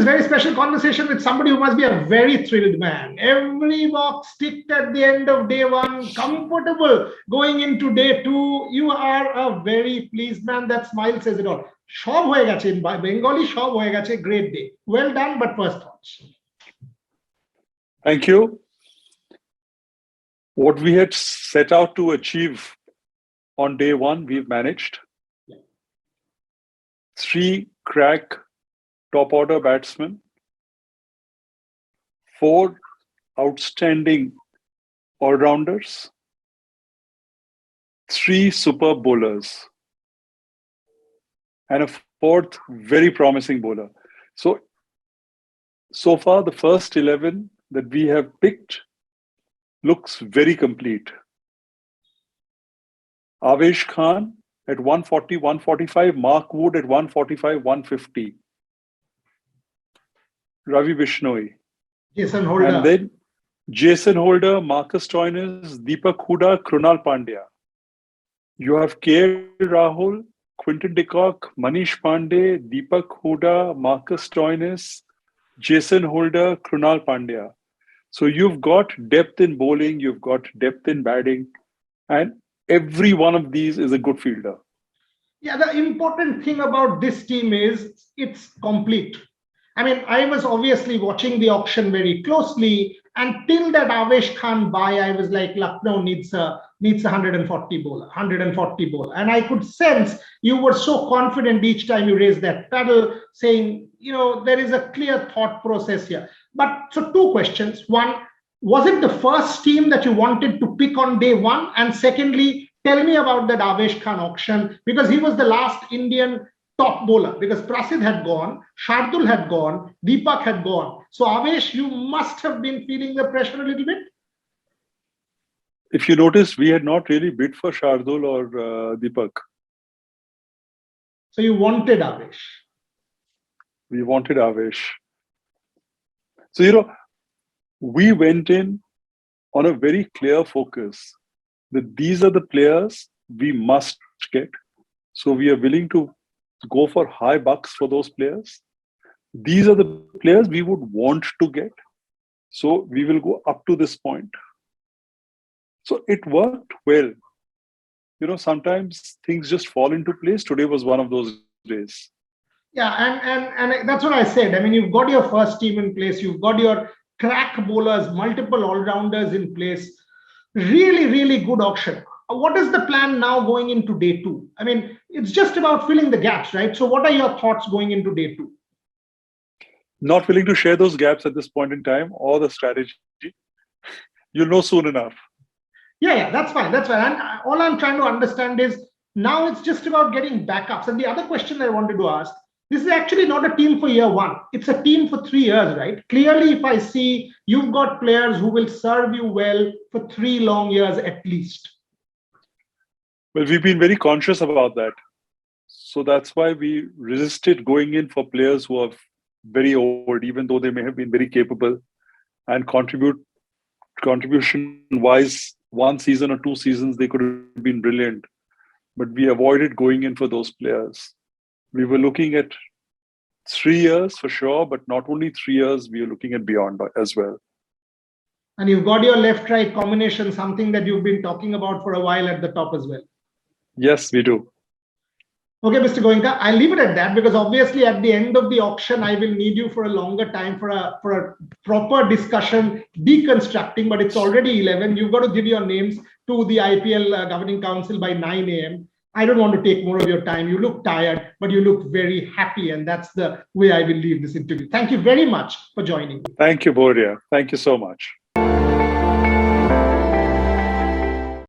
very special conversation with somebody who must be a very thrilled man. Every box ticked at the end of day one, comfortable going into day two. You are a very pleased man. That smile says it all. Shob hoye gache in Bengali, shob hoye gache. Great day. Well done, but first thoughts. Thank you. What we had set out to achieve on day one, we've managed. 3 crack top order batsmen, 4 outstanding all-rounders, 3 superb bowlers, and a 4th very promising bowler. So far, the first 11 that we have picked looks very complete. Avesh Khan at 140, 145, Mark Wood at 145, 150. Ravi Bishnoi. Jason Holder. And then Jason Holder, Marcus Stoinis, Deepak Hooda, Krunal Pandya. You have K. Rahul, Quinton de Kock, Manish Pandey, Deepak Hooda, Marcus Stoinis, Jason Holder, Krunal Pandya. So you've got depth in bowling, you've got depth in batting, and every one of these is a good fielder. Yeah, the important thing about this team is it's complete. I mean, I was obviously watching the auction very closely. Until that Avesh Khan buy, I was like, Lucknow needs a 140 bowler. And I could sense you were so confident each time you raised that paddle, saying, there is a clear thought process here. But so 2 questions. One, was it the first team that you wanted to pick on day one? And secondly, tell me about that Avesh Khan auction, because he was the last Indian top bowler, because Prasidh had gone, Shardul had gone, Deepak had gone. So Avesh, you must have been feeling the pressure a little bit. If you notice, we had not really bid for Shardul or Deepak. So you wanted Avesh. We wanted Avesh. So, we went in on a very clear focus that these are the players we must get. So we are willing to go for high bucks for those players. These are the players we would want to get. So we will go up to this point. So it worked well. Sometimes things just fall into place. Today was one of those days. Yeah, and that's what I said. I mean, you've got your first team in place. You've got your crack bowlers, multiple all-rounders in place. Really, really good auction. What is the plan now going into day two? I mean, it's just about filling the gaps, right? So what are your thoughts going into day two? Not willing to share those gaps at this point in time or the strategy. You'll know soon enough. Yeah, that's fine. And all I'm trying to understand is now it's just about getting backups. And the other question I wanted to ask, this is actually not a team for year one. It's a team for 3 years, right? Clearly, if I see you've got players who will serve you well for 3 long years at least. Well, we've been very conscious about that. So that's why we resisted going in for players who are very old, even though they may have been very capable and contribution-wise, 1 season or 2 seasons, they could have been brilliant. But we avoided going in for those players. We were looking at 3 years for sure, but not only 3 years, we are looking at beyond as well. And you've got your left-right combination, something that you've been talking about for a while at the top as well. Yes, we do. Okay, Mr. Goenka, I'll leave it at that because obviously at the end of the auction, I will need you for a longer time for a proper discussion, deconstructing, but it's already 11. You've got to give your names to the IPL Governing Council by 9 a.m. I don't want to take more of your time. You look tired, but you look very happy. And that's the way I will leave this interview. Thank you very much for joining me. Thank you, Boria. Thank you so much.